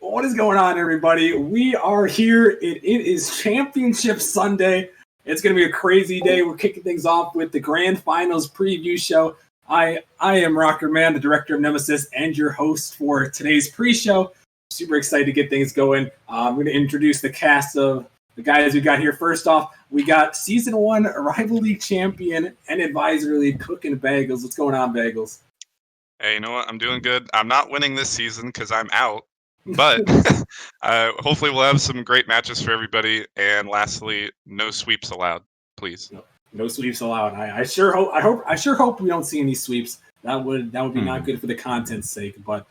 What is going on, everybody? We are here. It is Championship Sunday. It's going to be a crazy day. We're kicking things off with the Grand Finals preview show. I am Rocker Man, the director of Nemesis, and your host for today's pre-show. Super excited to get things going. I'm going to introduce the cast of the guys we got here. First off, we got Season 1 Rival League Champion and Advisory League Cooking Bagels. What's going on, Bagels? Hey, you know what? I'm doing good. I'm not winning this season because I'm out, but hopefully we'll have some great matches for everybody. And lastly, no sweeps allowed, please. No sweeps allowed. I sure hope we don't see any sweeps. That would be not good for the content's sake, but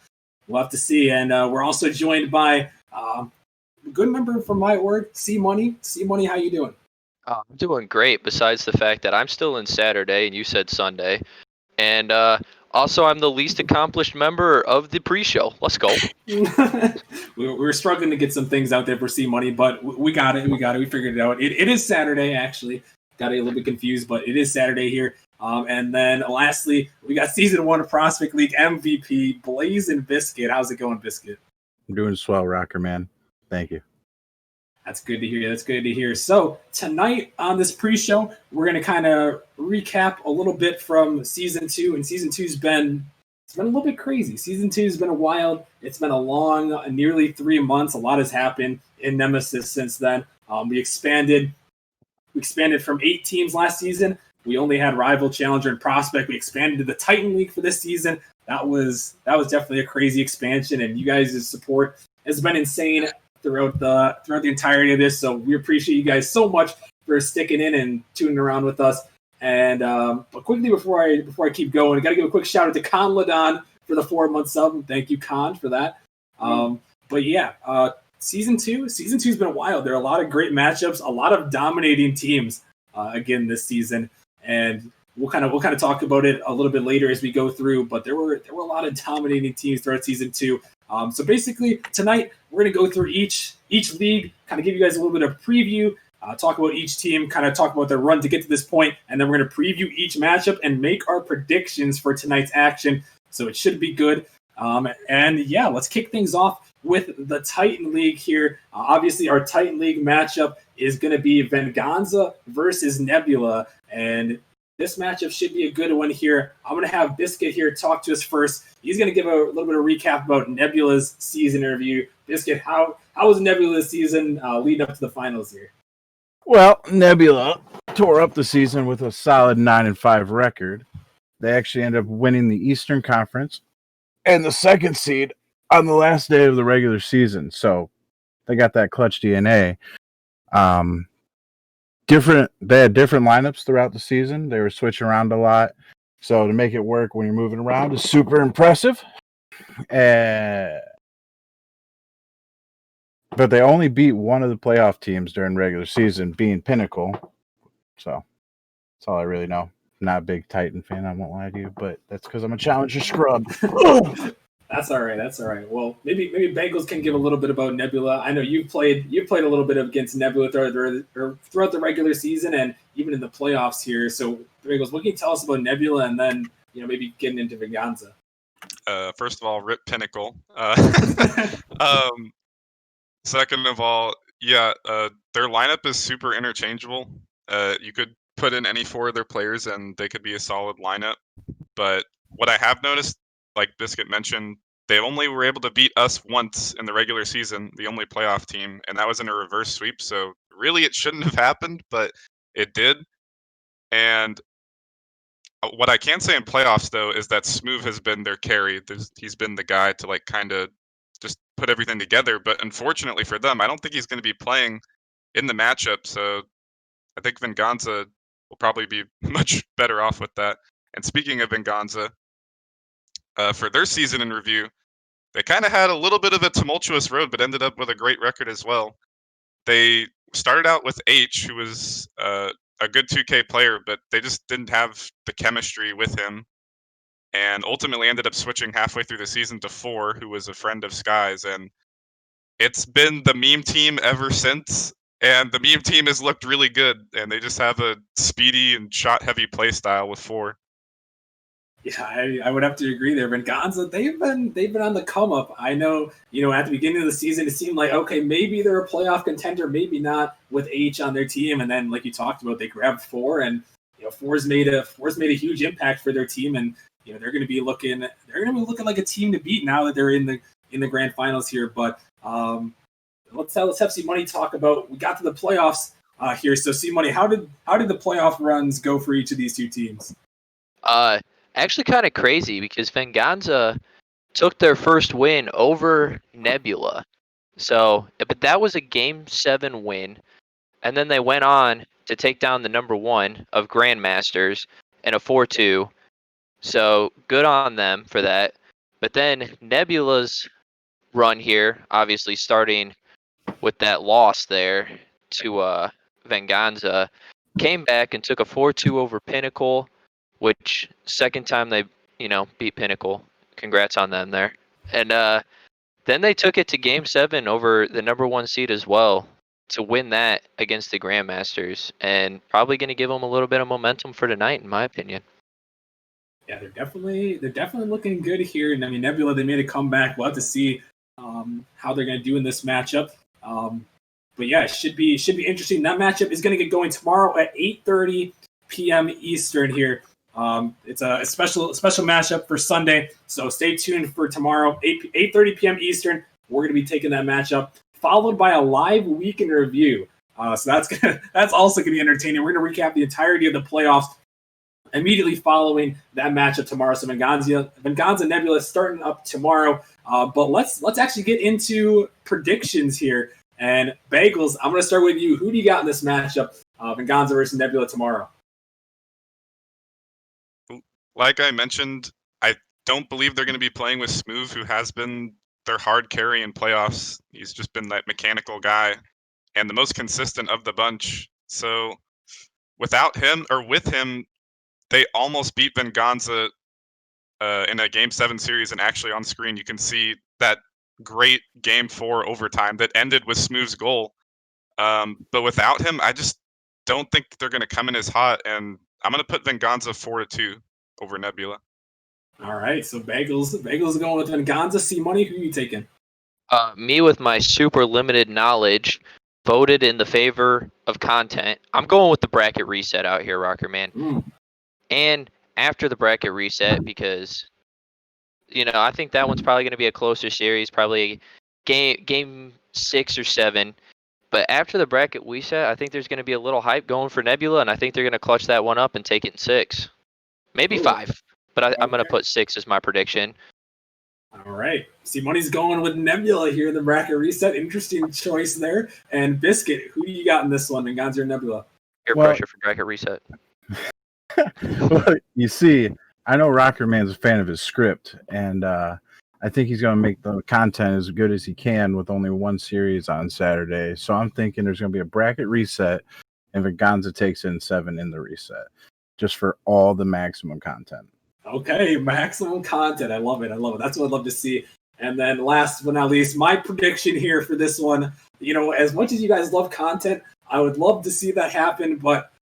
we'll have to see. And we're also joined by a good member from my org, C Money. C Money, how you doing? I'm doing great. Besides the fact that I'm still in Saturday and you said Sunday, and also I'm the least accomplished member of the pre-show. Let's go. we were struggling to get some things out there for C Money, but we got it. We figured it out. It is Saturday, actually. Got a little bit confused, but it is Saturday here. And then lastly, we got Season 1 of Prospect League MVP, Blazing Biscuit. How's it going, Biscuit? I'm doing swell, Rocker Man. Thank you. That's good to hear. So tonight on this pre-show, we're going to kind of recap a little bit from Season 2. And Season 2's been a little bit crazy. Season 2's been it's been a long, nearly 3 months. A lot has happened in Nemesis since then. We expanded from 8 teams last season. We only had Rival, Challenger, and Prospect. We expanded to the Titan League for this season. That was definitely a crazy expansion, and you guys' support has been insane throughout the entirety of this. So we appreciate you guys so much for sticking in and tuning around with us. And but quickly before I keep going, I got to give a quick shout out to Con Ladon for the 4-month sub. Thank you, Con, for that. But yeah, Season 2's been wild. There are a lot of great matchups, a lot of dominating teams again this season, and we'll kind of talk about it a little bit later as we go through. But there were a lot of dominating teams throughout Season 2. So basically tonight we're going to go through each league, kind of give you guys a little bit of preview, talk about each team, kind of talk about their run to get to this point, and then we're going to preview each matchup and make our predictions for tonight's action. So it should be good. And yeah, let's kick things off with the Titan League here. Obviously, our Titan League matchup is going to be Venganza versus Nebula, and this matchup should be a good one here. I'm going to have Biscuit here talk to us first. He's going to give a little bit of recap about Nebula's season review. Biscuit, how was Nebula's season leading up to the finals here? Well, Nebula tore up the season with a solid 9-5 record. They actually ended up winning the Eastern Conference and the second seed on the last day of the regular season. So they got that clutch DNA. They had different lineups throughout the season. They were switching around a lot. So to make it work when you're moving around is super impressive. But they only beat one of the playoff teams during regular season, being Pinnacle. So that's all I really know. I'm not a big Titan fan, I won't lie to you, but that's because I'm a Challenger scrub. That's all right. Well, maybe Bagels can give a little bit about Nebula. I know you played a little bit against Nebula throughout the regular season and even in the playoffs here. So, Bagels, what can you tell us about Nebula, and then maybe getting into Venganza? First of all, rip Pinnacle. Second of all, yeah, their lineup is super interchangeable. You could put in any 4 of their players and they could be a solid lineup. But what I have noticed, like Biscuit mentioned, they only were able to beat us once in the regular season, the only playoff team, and that was in a reverse sweep. So really it shouldn't have happened, but it did. And what I can say in playoffs, though, is that Smoove has been their carry. He's been the guy to kind of just put everything together. But unfortunately for them, I don't think he's going to be playing in the matchup. So I think Venganza will probably be much better off with that. And speaking of Venganza, for their season in review, they kind of had a little bit of a tumultuous road, but ended up with a great record as well. They started out with H, who was a good 2K player, but they just didn't have the chemistry with him, and ultimately ended up switching halfway through the season to 4, who was a friend of Sky's, and it's been the meme team ever since. And the meme team has looked really good, and they just have a speedy and shot-heavy play style with 4. Yeah, I would have to agree there. Venganza, they've been on the come up. I know, at the beginning of the season, it seemed like, okay, maybe they're a playoff contender, maybe not with H on their team. And then, like you talked about, they grabbed four, and four's made a huge impact for their team. And they're going to be looking like a team to beat now that they're in the grand finals here. But let's have C Money talk about. We got to the playoffs here. So C Money, how did the playoff runs go for each of these two teams? Actually kind of crazy because Venganza took their first win over Nebula. So, but that was a Game 7 win. And then they went on to take down the number 1 of Grandmasters in a 4-2. So, good on them for that. But then Nebula's run here, obviously starting with that loss there to Venganza, came back and took a 4-2 over Pinnacle, which second time they, beat Pinnacle. Congrats on them there. And then they took it to Game 7 over the number 1 seed as well to win that against the Grandmasters, and probably going to give them a little bit of momentum for tonight, in my opinion. Yeah, they're definitely looking good here. And I mean, Nebula, they made a comeback. We'll have to see how they're going to do in this matchup. But yeah, it should be interesting. That matchup is going to get going tomorrow at 8:30 p.m. Eastern here. It's a special matchup for Sunday, so stay tuned for tomorrow, 8:30 p.m. Eastern. We're going to be taking that matchup, followed by a live weekend review. So that's also going to be entertaining. We're going to recap the entirety of the playoffs immediately following that matchup tomorrow. So Venganza Nebula starting up tomorrow. But let's actually get into predictions here. And Bagels, I'm going to start with you. Who do you got in this matchup, Venganza versus Nebula tomorrow? Like I mentioned, I don't believe they're going to be playing with Smooth, who has been their hard carry in playoffs. He's just been that mechanical guy and the most consistent of the bunch. So without him, or with him, they almost beat Venganza in a Game 7 series, and actually on screen you can see that great Game 4 overtime that ended with Smooth's goal. But without him, I just don't think they're going to come in as hot, and I'm going to put Venganza 4-2 over Nebula. All right, so Bagels going with Venganza. C Money, who are you taking? Me with my super limited knowledge, voted in the favor of content. I'm going with the bracket reset out here, Rocker Man. And after the bracket reset, because I think that one's probably going to be a closer series, probably game 6 or 7. But after the bracket reset, I think there's going to be a little hype going for Nebula, and I think they're going to clutch that one up and take it in 6, maybe 5. But I'm going to put 6 as my prediction. All right. See, Money's going with Nebula here in the bracket reset. Interesting choice there. And Biscuit, who do you got in this one, Venganza or Nebula? Pressure for bracket reset. Well, you see, I know Rocker Man's a fan of his script, and I think he's going to make the content as good as he can with only one series on Saturday. So I'm thinking there's going to be a bracket reset, and Venganza takes in 7 in the reset, just for all the maximum content. Okay, maximum content. I love it. That's what I'd love to see. And then last but not least, my prediction here for this one, as much as you guys love content, I would love to see that happen, but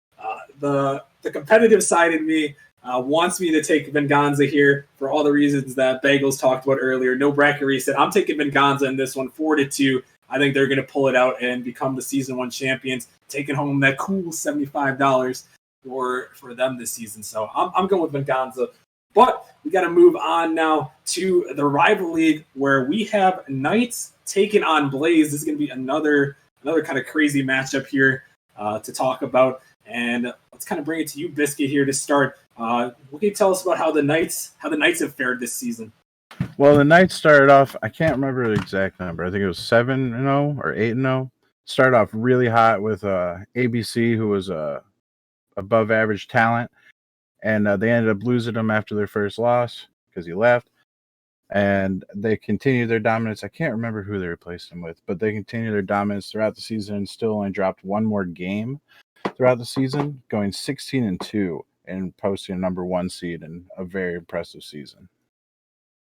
the competitive side in me wants me to take Venganza here for all the reasons that Bagels talked about earlier. No bracket reset. I'm taking Venganza in this one, 4-2. I think they're going to pull it out and become the season 1 champions, taking home that cool $75 for them this season. So I'm going with Venganza. But we got to move on now to the rival league, where we have Knights taking on Blaze. This is going to be another kind of crazy matchup here to talk about. And let's kind of bring it to you, Biscuit, here to start. What can you tell us about how the Knights have fared this season? Well, the Knights started off, I can't remember the exact number. I think it was 7-0 or 8-0. Started off really hot with ABC, who was above average talent. And they ended up losing him after their first loss because he left. And they continued their dominance. I can't remember who they replaced him with, but they continued their dominance throughout the season and still only dropped one more game throughout the season, going 16-2 and posting a number 1 seed in a very impressive season.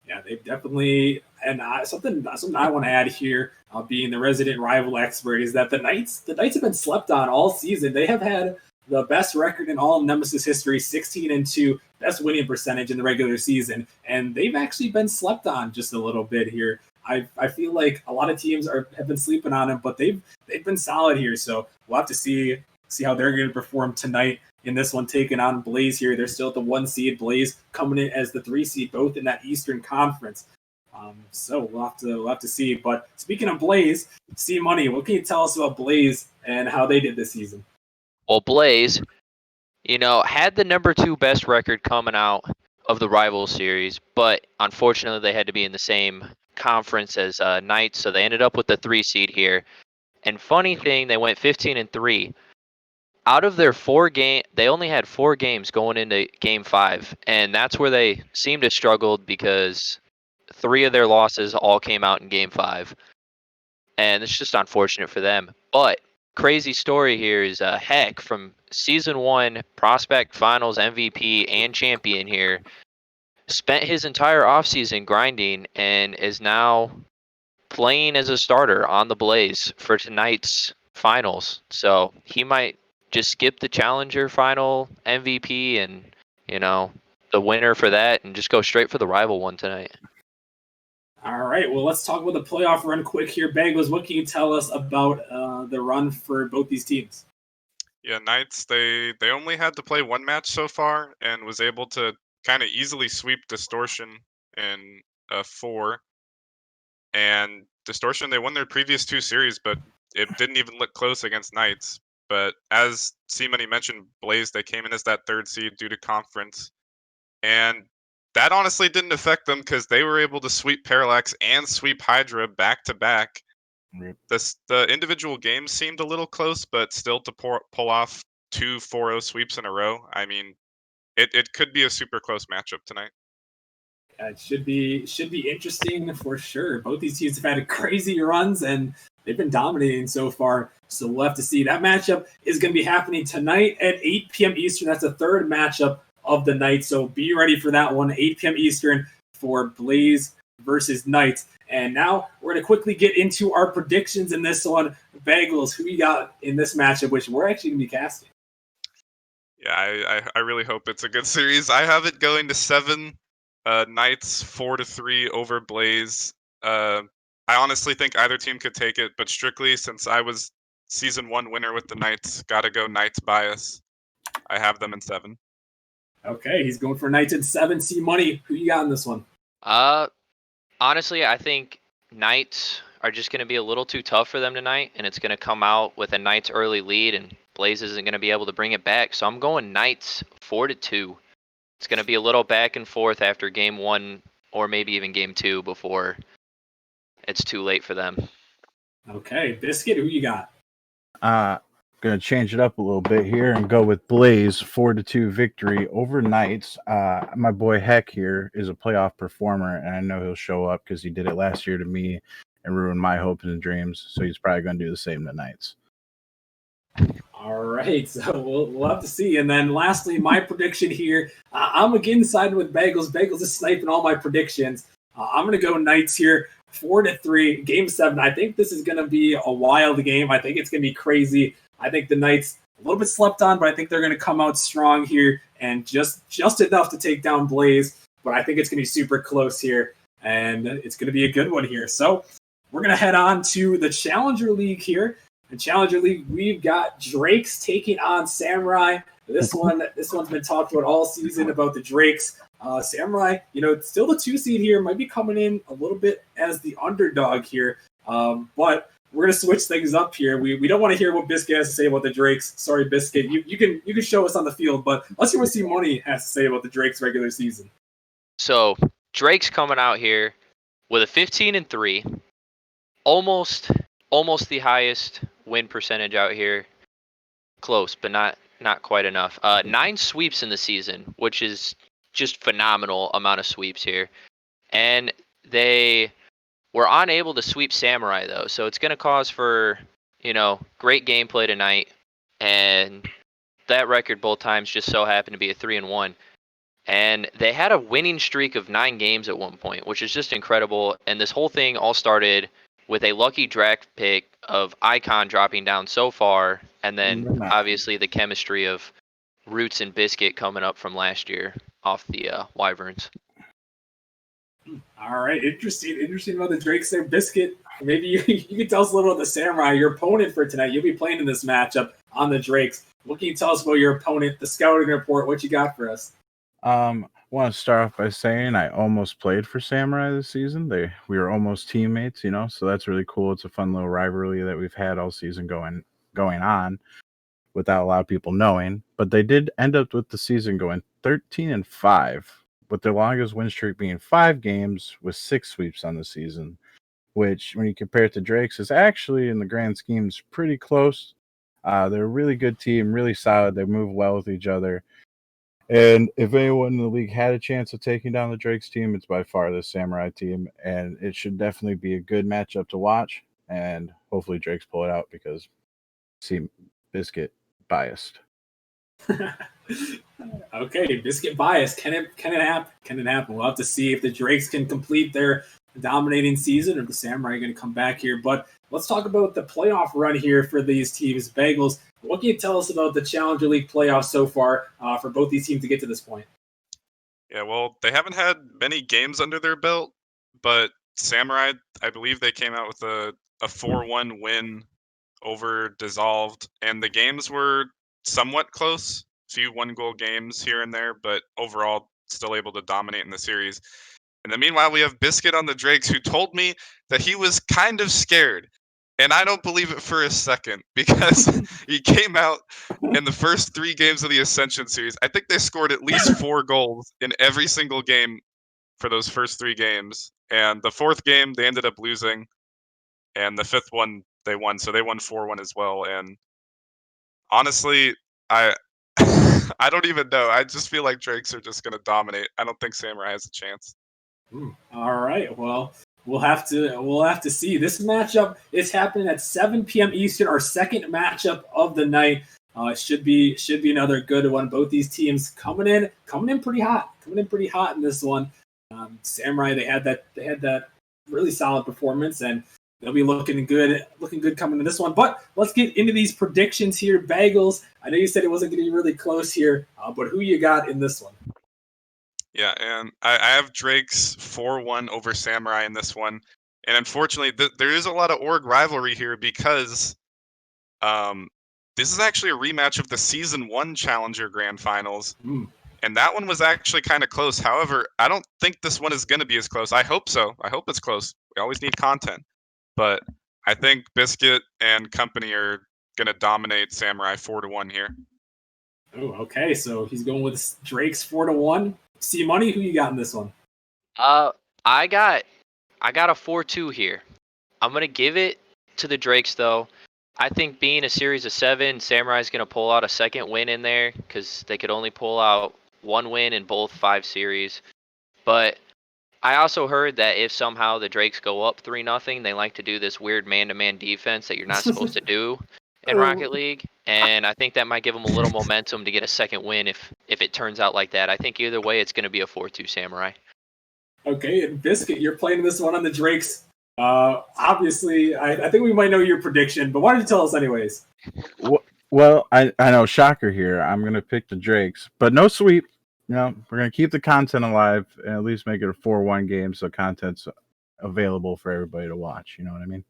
Yeah, they've definitely, and something I want to add here, being the resident rival expert, is that the Knights have been slept on all season. They have had the best record in all of Nemesis history, 16-2, best winning percentage in the regular season, and they've actually been slept on just a little bit here. I feel like a lot of teams have been sleeping on them, but they've been solid here. So we'll have to see how they're going to perform tonight in this one, taking on Blaze here. They're still at the 1 seed. Blaze coming in as the 3 seed, both in that Eastern Conference. So we'll have to see. But speaking of Blaze, C Money, what can you tell us about Blaze and how they did this season? Well, Blaze, had the number 2 best record coming out of the rival series, but unfortunately they had to be in the same conference as Knights, so they ended up with the 3 seed here. And funny thing, they went 15-3. Out of their 4 game, they only had 4 games going into Game 5, and that's where they seemed to struggled because 3 of their losses all came out in Game 5, and it's just unfortunate for them. But crazy story here is Heck from Season 1 Prospect Finals MVP and champion here spent his entire offseason grinding and is now playing as a starter on the Blaze for tonight's finals. So he might just skip the Challenger final MVP and, the winner for that and just go straight for the rival one tonight. All right, well, let's talk about the playoff run quick here. Bagels, what can you tell us about the run for both these teams? Yeah, Knights, they only had to play 1 match so far and was able to kind of easily sweep Distortion in 4. And Distortion, they won their previous 2 series, but it didn't even look close against Knights. But as C-Money mentioned, Blaze, they came in as that 3rd seed due to conference. And that honestly didn't affect them because they were able to sweep Parallax and sweep Hydra back-to-back. The individual games seemed a little close, but still to pull off 2 4-0 sweeps in a row, I mean, it could be a super close matchup tonight. It should be interesting for sure. Both these teams have had crazy runs and they've been dominating so far. So we'll have to see. That matchup is going to be happening tonight at 8 p.m. Eastern. That's the 3rd matchup of the night. So be ready for that one, 8 p.m. Eastern for Blaze versus Knights. And now we're going to quickly get into our predictions in this one. Bagels, who you got in this matchup, which we're actually going to be casting? Yeah, I really hope it's a good series. I have it going to 7. Knights 4-3 over Blaze. I honestly think either team could take it, but strictly since I was Season 1 winner with the Knights, gotta go Knights bias. I have them in 7. Okay, he's going for Knights in 7. C Money, who you got in this one? Honestly, I think Knights are just going to be a little too tough for them tonight, and it's going to come out with a Knights early lead, and Blaze isn't going to be able to bring it back. So I'm going Knights 4-2. It's going to be a little back and forth after Game 1 or maybe even Game 2 before it's too late for them. Okay, Biscuit, who you got? Gonna change it up a little bit here and go with Blaze 4-2 victory over Knights. My boy Heck here is a playoff performer, and I know he'll show up because he did it last year to me and ruined my hopes and dreams. So he's probably gonna do the same to Knights. All right, so we'll have to see. And then lastly, my prediction here. I'm again siding with Bagels. Bagels is sniping all my predictions. I'm going to go Knights here, 4-3, Game 7. I think this is going to be a wild game. I think it's going to be crazy. I think the Knights a little bit slept on, but I think they're going to come out strong here and just enough to take down Blaze. But I think it's going to be super close here, and it's going to be a good one here. So we're going to head on to the Challenger League here. The Challenger League, we've got Drakes taking on Samurai. This one's been talked about all season about the Drakes. Samurai, still the 2 seed here, might be coming in a little bit as the underdog here. But we're gonna switch things up here. We don't want to hear what Biscuit has to say about the Drakes. Sorry, Biscuit. You can show us on the field, but let's hear what C Money has to say about the Drakes regular season. So Drake's coming out here with a 15-3, almost the highest win percentage out here. Close, but not quite enough. 9 sweeps in the season, which is just phenomenal amount of sweeps here. And they were unable to sweep Samurai though, so it's going to cause for, great gameplay tonight. And that record both times just so happened to be a 3-1. And they had a winning streak of 9 games at one point, which is just incredible. And this whole thing all started with a lucky draft pick of Icon dropping down so far And then obviously the chemistry of Roots and Biscuit coming up from last year off the Wyverns. All right, interesting about the Drakes there. Biscuit, maybe you can tell us a little about the Samurai, your opponent for tonight. You'll be playing in this matchup on the Drakes. What can you tell us about your opponent, the scouting report? What you got for us? I want to start off by saying I almost played for Samurai this season. We were almost teammates, so that's really cool. It's a fun little rivalry that we've had all season going on without a lot of people knowing. But they did end up with the season going 13-5, with their longest win streak being 5 games with 6 sweeps on the season, which when you compare it to Drake's is actually in the grand schemes pretty close. They're a really good team, really solid. They move well with each other. And if anyone in the league had a chance of taking down the Drake's team, it's by far the Samurai team. And it should definitely be a good matchup to watch. And hopefully Drake's pull it out because Biscuit biased. Okay, Biscuit biased. Can it happen? Can it happen? We'll have to see if the Drakes can complete their dominating season or the Samurai are going to come back here. But let's talk about the playoff run here for these teams. Bagels, what can you tell us about the Challenger League playoffs so far for both these teams to get to this point? Yeah, well, they haven't had many games under their belt, but Samurai, I believe they came out with a 4-1 win over Dissolved, and the games were somewhat close, few one-goal games here and there, but overall still able to dominate in the series. And then meanwhile, we have Biscuit on the Drakes, who told me that he was kind of scared. And I don't believe it for a second, because he came out in the first 3 games of the Ascension series. I think they scored at least 4 goals in every single game for those first 3 games. And the 4th game, they ended up losing. And the 5th one, they won. So they won 4-1 as well. And honestly, I I don't even know. I just feel like Drakes are just going to dominate. I don't think Samurai has a chance. All right. Well, we'll have to see. This matchup is happening at 7 p.m. Eastern, our second matchup of the night. It should be another good one. Both these teams coming in pretty hot in this one. Samurai, they had that really solid performance, and they'll be looking good coming to this one. But let's get into these predictions here. Bagels, I know you said it wasn't going to be really close here, but who you got in this one? Yeah, and I have Drake's 4-1 over Samurai in this one. And unfortunately, there is a lot of org rivalry here because this is actually a rematch of the Season 1 Challenger Grand Finals. And that one was actually kind of close. However, I don't think this one is going to be as close. I hope so. I hope it's close. We always need content. But I think Biscuit and company are going to dominate Samurai 4-1 here. Oh, okay. So he's going with Drake's 4-1. C Money, who you got in this one? I got a 4-2 here. I'm gonna give it to the Drakes though. I think being a series of 7, Samurai's gonna pull out a second win in there because they could only pull out 1 win in both 5 series. But I also heard that if somehow the Drakes go up 3-0, they like to do this weird man-to-man defense that you're not supposed to do in Rocket League, and I think that might give them a little momentum to get a second win if it turns out like that. I think either way, it's going to be a 4-2 Samurai. Okay, and Biscuit, you're playing this one on the Drakes. Obviously, I think we might know your prediction, but why don't you tell us anyways? Well, I know, shocker here. I'm going to pick the Drakes, but no sweep. We're going to keep the content alive and at least make it a 4-1 game so content's available for everybody to watch. You know what I mean?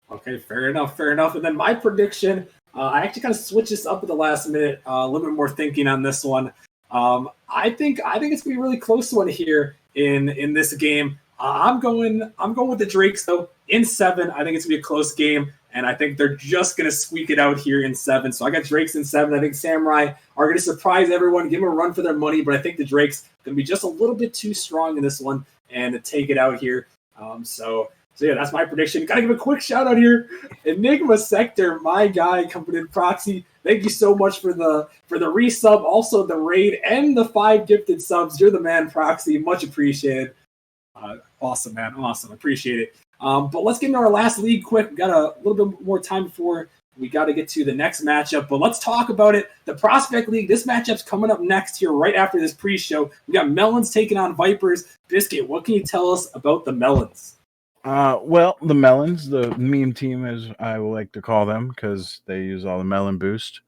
Okay, fair enough. And then my prediction, I actually kind of switched this up at the last minute, a little bit more thinking on this one. I think it's gonna be a really close one here in this game. I'm going with the Drakes though in 7. I think it's gonna be a close game, and I think they're just gonna squeak it out here in 7. So I got Drakes in 7. I think Samurai are gonna surprise everyone, give them a run for their money, but I think the Drakes gonna be just a little bit too strong in this one and take it out here. So yeah, that's my prediction. Gotta give a quick shout out here. Enigma Sector, my guy, coming in proxy. Thank you so much for the resub, also the raid, and the 5 gifted subs. You're the man, Proxy. Much appreciated. Awesome, man. Awesome. Appreciate it. But let's get into our last league quick. We've got a little bit more time before we got to get to the next matchup. But let's talk about it. The Prospect League, this matchup's coming up next here right after this pre-show. We got Melons taking on Vipers. Biscuit, what can you tell us about the Melons? Well, the Melons, the meme team, as I would like to call them, because they use all the melon boost,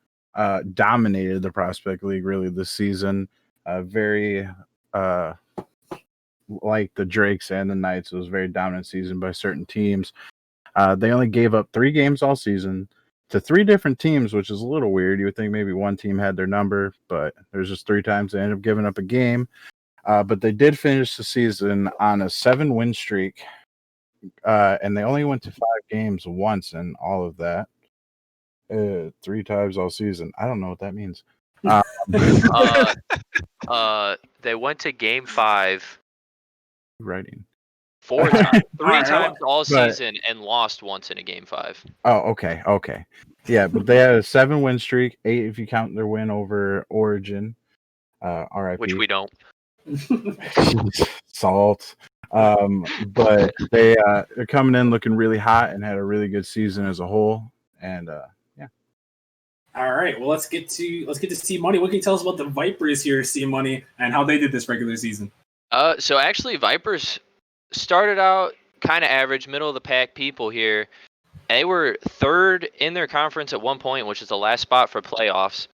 dominated the Prospect League really this season. Very like the Drakes and the Knights, it was a very dominant season by certain teams. They only gave up 3 games all season to 3 different teams, which is a little weird. You would think maybe one team had their number, but there's just 3 times they ended up giving up a game. But they did finish the season on a 7-win streak, and they only went to 5 games once in all of that. 3 times all season. I don't know what that means. They went to Game 5 Writing. 4 times, 3 Alright. times all But- season, and lost once in a Game 5. Oh, okay. Yeah, but they had a 7-win streak, 8 if you count their win over Origin. RIP. Which we don't. Salt. But they're coming in looking really hot and had a really good season as a whole. And yeah. All right. Well, let's get to C Money. What can you tell us about the Vipers here, C Money, and how they did this regular season? So actually, Vipers started out kind of average, middle of the pack people here. They were 3rd in their conference at one point, which is the last spot for playoffs.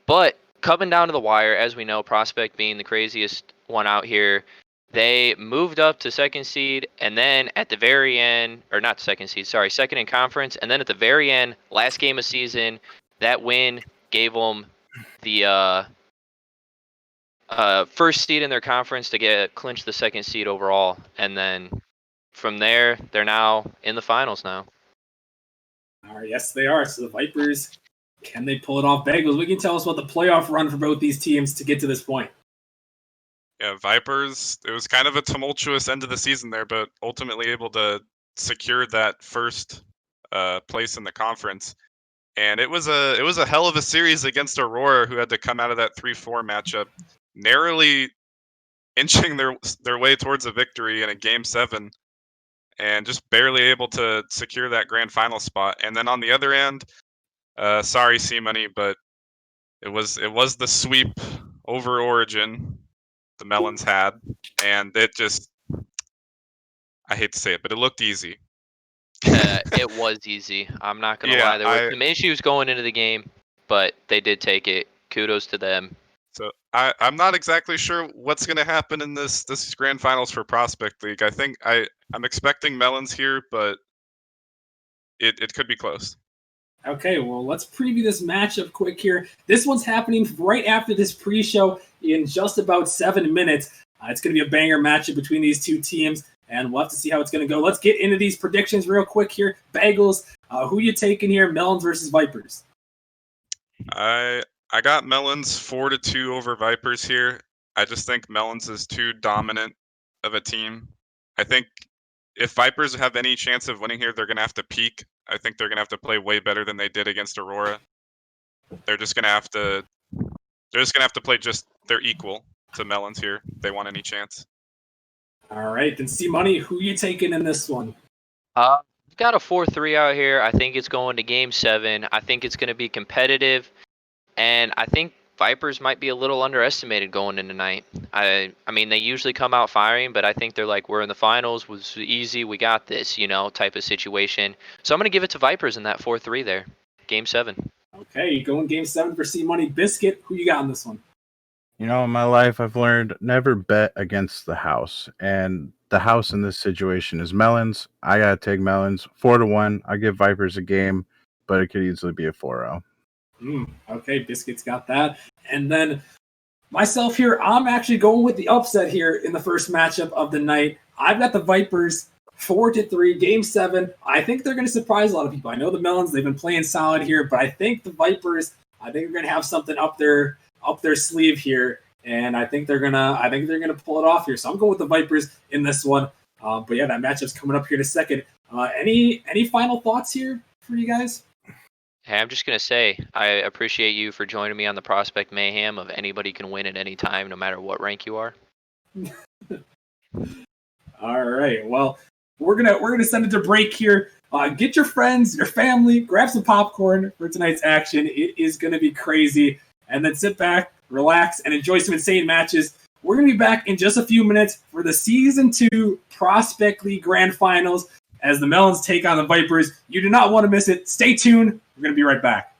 But coming down to the wire, as we know, Prospect being the craziest one out here, they moved up to 2nd seed, and then at the very end, or not 2nd seed, sorry, 2nd in conference, and then at the very end, last game of season, that win gave them the 1st seed in their conference to clinch the 2nd seed overall, and then from there, they're now in the finals now. All right. Yes, they are. So the Vipers, can they pull it off? Bagels, what can you tell us about the playoff run for both these teams to get to this point? Yeah, Vipers, it was kind of a tumultuous end of the season there, but ultimately able to secure that first place in the conference. And it was a hell of a series against Aurora, who had to come out of that 3-4 matchup, narrowly inching their way towards a victory in a Game 7, and just barely able to secure that grand final spot. And then on the other end, sorry C-Money, but it was the sweep over Origin the Melons had, and it just, I hate to say it, but it looked easy. It was easy. I'm not going to lie. There were some issues going into the game, but they did take it. Kudos to them. So I'm not exactly sure what's going to happen in this grand finals for Prospect League. I think I'm expecting Melons here, but it could be close. Okay, well, let's preview this matchup quick here. This one's happening right after this pre-show in just about 7 minutes. It's going to be a banger matchup between these two teams, and we'll have to see how it's going to go. Let's get into these predictions real quick here. Bagels, who you taking here, Melons versus Vipers? I got Melons 4-2 over Vipers here. I just think Melons is too dominant of a team. I think if Vipers have any chance of winning here, they're going to have to peak. I think they're going to have to play way better than they did against Aurora. They're just going to have to play just their equal to Melons here if they want any chance. All right, then C-Money, who you taking in this one? Got a 4-3 out here. I think it's going to Game 7. I think it's going to be competitive, and I think Vipers might be a little underestimated going into tonight. I mean, they usually come out firing, but I think they're like, we're in the finals, was easy, we got this, type of situation. So I'm going to give it to Vipers in that 4-3 there, Game 7. Okay, you going Game 7 for C-Money. Biscuit, who you got in this one? In my life, I've learned never bet against the house. And the house in this situation is Melons. I got to take Melons 4-1. I give Vipers a game, but it could easily be a 4-0. Okay, Biscuit's got that. And then myself here, I'm actually going with the upset here in the first matchup of the night. I've got the Vipers 4-3, Game 7. I think they're going to surprise a lot of people. I know the Melons, they've been playing solid here, but I think the Vipers, I think they're going to have something up their sleeve here, and I think they're gonna pull it off here. So I'm going with the Vipers in this one. But yeah, that matchup's coming up here in a second. Any final thoughts here for you guys? Hey, I'm just going to say, I appreciate you for joining me on the Prospect Mayhem of anybody can win at any time, no matter what rank you are. All right. Well, we're gonna send it to break here. Get your friends, your family, grab some popcorn for tonight's action. It is gonna be crazy. And then sit back, relax, and enjoy some insane matches. We're going to be back in just a few minutes for the Season 2 Prospect League Grand Finals as the Melons take on the Vipers. You do not want to miss it. Stay tuned. We're going to be right back.